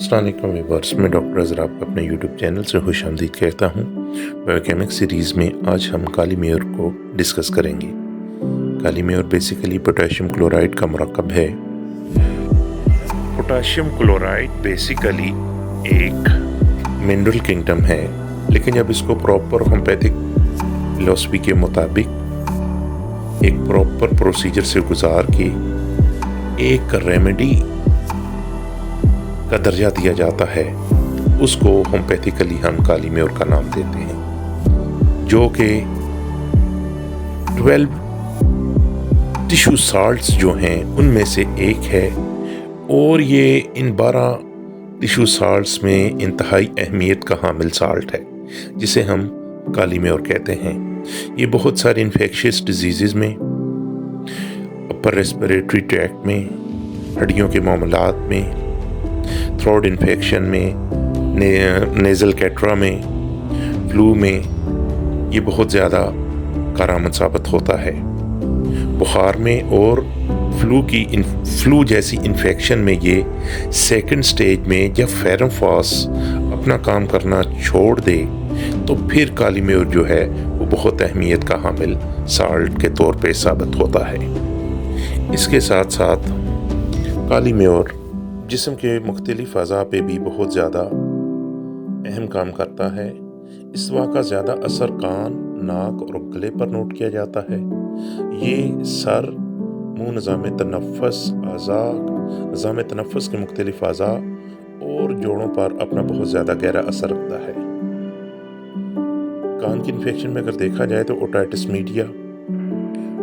अस्सलाम वालेकुम व्यूअर्स, मैं डॉक्टर अज़हर आपको अपने यूट्यूब चैनल से खुश आमदीद कहता हूँ। बायोकेमिक सीरीज़ में आज हम काली मेयर को डिस्कस करेंगे। काली मेयर बेसिकली पोटेशियम क्लोराइड का मरकब है। पोटेशियम क्लोराइड बेसिकली एक मिनरल किंगडम है, लेकिन जब इसको प्रॉपर होम्योपैथिक फिलॉसफी के मुताबिक एक प्रॉपर प्रोसीजर से गुजार के एक रेमेडी का दर्जा दिया जाता है, उसको होम्योपैथिकली हम काली मेयर का नाम देते हैं, जो कि 12 टिश्यू साल्ट्स जो हैं उनमें से एक है। और ये इन 12 टिश्यू साल्ट्स में इंतहाई अहमियत का हामिल साल्ट है, जिसे हम काली मेयर कहते हैं। ये बहुत सारे इन्फेक्शियस डिजीज़ में, अपर रेस्पिरेटरी ट्रैक्ट में, हड्डियों के मामलात में, थ्रोट इन्फेक्शन में, नेज़ल कैटरा में, फ्लू में ये बहुत ज़्यादा कारआमद साबित होता है। बुखार में और फ्लू जैसी इन्फेक्शन में ये सेकंड स्टेज में जब फेरमफास अपना काम करना छोड़ दे तो फिर काली मेयर जो है वो बहुत अहमियत का हामिल साल्ट के तौर पे साबित होता है। इसके साथ साथ काली मेयर जिस्म के मुख्तलिफ अज़ा पे भी बहुत ज़्यादा अहम काम करता है। इस दवा का ज़्यादा असर कान, नाक और गले पर नोट किया जाता है। ये सर, मुँह, निज़ाम तनफ़्फ़ुस के मुख्तलिफ अज़ा और जोड़ों पर अपना बहुत ज़्यादा गहरा असर रखता है। कान की इन्फेक्शन में अगर देखा जाए तो otitis media,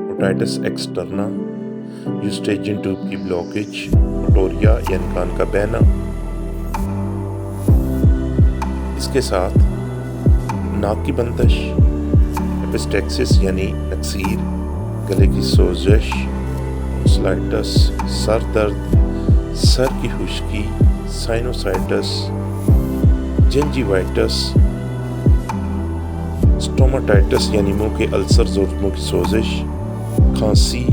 otitis externa, eustachian tube की ब्लॉकेज, ओटोरिया यानी कान का बहना, इसके साथ नाक की बंदिश, एपिस्टेक्सिस यानी नक्सीर, गले की सोजश, टॉन्सिलाइटिस, सर दर्द, सर की खुश्की, साइनोसाइटिस, जिंजिवाइटिस, स्टोमाटाइटिस यानी मुंह के अल्सर और मुंह की सोजिश, खांसी,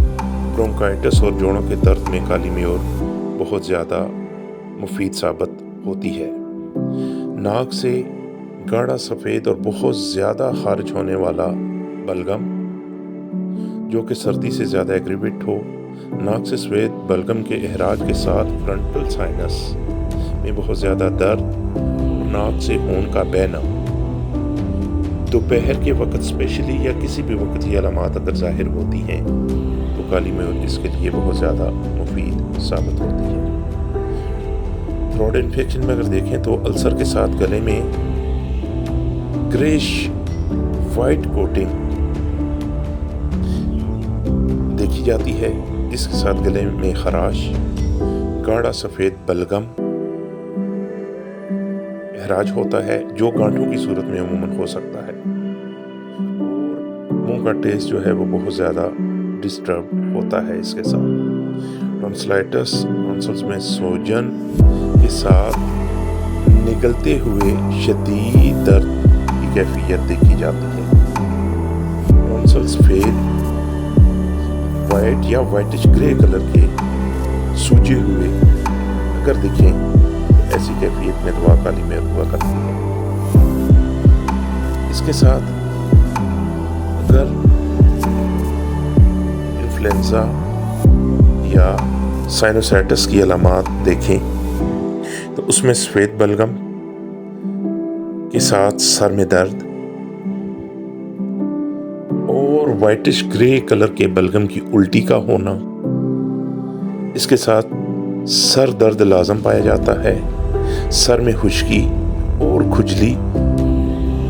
ब्रोंकाइटिस और जोड़ों के दर्द में काली मेयर बहुत ज़्यादा मुफीद साबित होती है। नाक से गाढ़ा सफ़ेद और बहुत ज़्यादा खारिज होने वाला बलगम, जो कि सर्दी से ज़्यादा एग्रीवेट हो, नाक से सफ़ेद बलगम के अहराज के साथ फ्रंटल साइनस में बहुत ज़्यादा दर्द, नाक से खून का बहना, दोपहर के वक्त स्पेशली या किसी भी वक्त ये अलामात अगर ज़ाहिर होती हैं तो काली मेयर इसके लिए बहुत ज़्यादा मुफीद साबित होती है। थ्रोट इन्फेक्शन में अगर देखें तो अल्सर के साथ गले में ग्रेश वाइट कोटिंग देखी जाती है, जिसके साथ गले में खराश, गाढ़ा सफ़ेद बलगम एहराज होता है, जो गांठों की सूरत में अमूमन हो सकता है। और मुंह का टेस्ट जो है वो बहुत ज़्यादा डिस्टर्ब होता है। इसके साथ टॉन्सिलाइटिस, टॉन्सिल्स में सोजन के साथ निगलते हुए शदीद दर्द की कैफियत देखी जाती है। टॉन्सिल्स सफ़ेद, वाइट या वाइटिश ग्रे कलर के सूजे हुए अगर दिखें तो ऐसी कैफियत में दवा काली मेयर हुआ करती है। इसके साथ अगर इन्फ्लुएंजा या साइनोसाइटिस की अलामात देखें तो उसमें सफ़ेद बलगम के साथ सर में दर्द और वाइटिश ग्रे कलर के बलगम की उल्टी का होना, इसके साथ सर दर्द लाजम पाया जाता है। सर में खुश्की और खुजली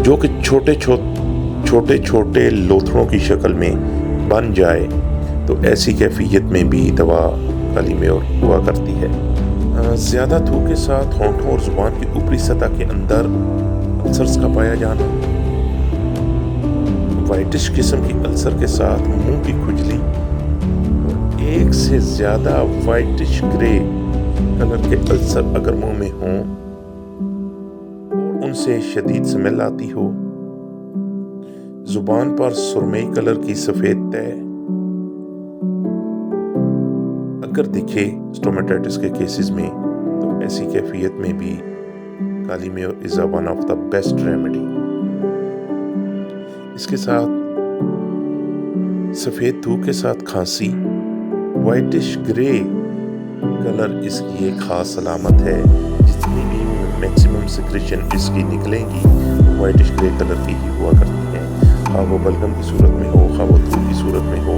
जो कि छोटे छोटे लोथड़ों की शक्ल में बन जाए तो ऐसी कैफियत में भी दवा काली मेयर हुआ करती है। ज़्यादा थूक के साथ होंठों और ज़ुबान की ऊपरी सतह के अंदर अल्सर्स का पाया जाना, वाइटिश किस्म की अल्सर के साथ मुंह की खुजली, एक से ज़्यादा वाइटिश ग्रे कलर के अल्सर अगर मुंह में हों और उनसे शदीद स्मेल आती हो, जुबान पर सुरमई कलर की सफ़ेद तह अगर दिखे स्टोमेटाइटिस के केसेस में तो ایسی کیفیت میں بھی kali mur is a one of the best remedy. اس کے ساتھ سفید تھوک کے ساتھ کھانسی، وائٹش گرے کلر اس کی ایک خاص علامت ہے۔ جتنی بھی میکسیمم سیکریشن اس کی نکلیں گی وائٹش گرے کلر کی ہی ہوا کرتی ہیں، خواہ وہ بلغم کی صورت میں ہو، خواہ وہ تھوک کی صورت میں ہو۔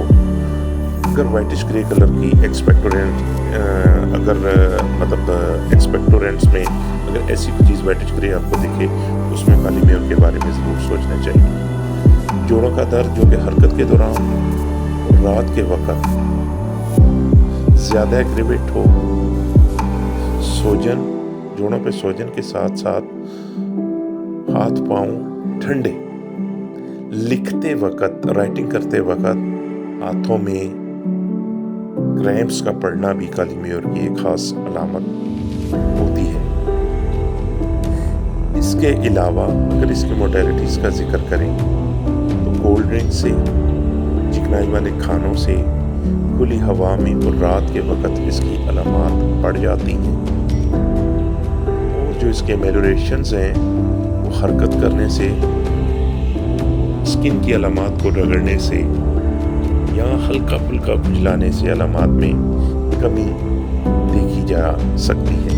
اگر وائٹش گرے کلر کی ایکسپیکٹورینٹس میں اگر ایسی کوئی چیز وائٹش گرے آپ کو دکھے تو اس میں کالی میو کے بارے میں ضرور سوچنا چاہیے۔ جوڑوں کا درد جو کہ حرکت کے دوران اور رات کے وقت زیادہ ایگریویٹ ہو، سوجن، جوڑوں پہ سوجن کے ساتھ ساتھ ہاتھ پاؤں ٹھنڈے، لکھتے وقت، رائٹنگ کرتے وقت ہاتھوں میں کریمپس کا پڑنا بھی کالی میو کی ایک خاص علامت ہوتی ہے۔ اس کے علاوہ اگر اس کی موڈیلٹیز کا ذکر کریں تو کولڈ ڈرنک سے، چکنائی والے کھانوں سے، کھلی ہوا میں اور رات کے وقت اس کی علامات بڑھ جاتی ہیں۔ اور جو اس کے میلوریشنز ہیں وہ حرکت کرنے سے، اسکن کی علامات کو رگڑنے سے یا ہلکا پھلکا کھجلانے سے علامات میں کمی دیکھی جا سکتی ہے۔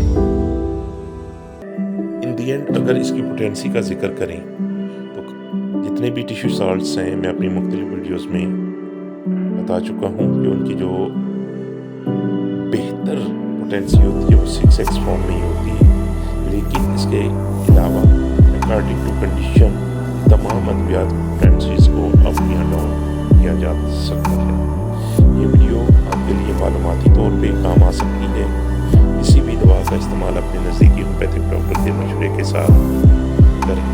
ان دی اینڈ اگر اس کی پوٹینسی کا ذکر کریں تو جتنے بھی ٹیشو سالٹس ہیں میں اپنی مختلف ویڈیوز میں بتا چکا ہوں کہ ان کی جو بہتر پوٹینسی ہوتی ہے وہ 6x فارم میں ہی ہوتی ہے، لیکن اس کے علاوہ اکارڈنگ ٹو کنڈیشن تمام ادویات پوٹینسیز کو اپ یا ڈاؤن کیا جا سکتا ہے۔ یہ ویڈیو آپ کے لیے معلوماتی طور پہ کام آ سکتی ہے۔ کسی بھی دوا کا استعمال اپنے نزدیکی ہومیوپیتھک ڈاکٹر کے مشورے کے ساتھ کریں۔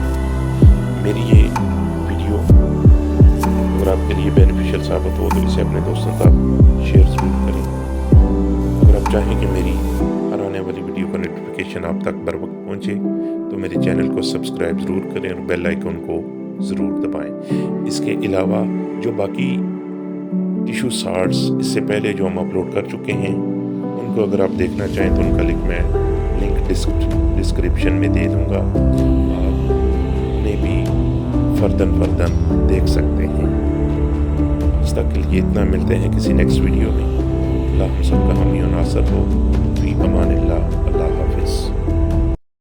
میری یہ ویڈیو اگر آپ کے لیے بینیفیشل ثابت ہو تو اسے اپنے دوستوں تک شیئر ضرور کریں۔ اگر آپ چاہیں کہ میری ہر آنے والی ویڈیو کا نوٹیفیکیشن آپ تک بر وقت پہنچے تو میرے چینل کو سبسکرائب ضرور کریں اور بیل آئیکن کو ضرور دبائیں۔ اس کے علاوہ جو باقی ٹیشو سالٹس اس سے پہلے جو ہم اپلوڈ کر چکے ہیں ان کو اگر آپ دیکھنا چاہیں تو ان کا لنک ڈسکرپشن میں دے دوں گا، آپ انہیں بھی فردن دیکھ سکتے ہیں۔ آج تک کے لیے اتنا، ملتے ہیں کسی نیکسٹ ویڈیو میں۔ اللہ ہم سب کا حامی و ناصر ہو، فی امان اللہ۔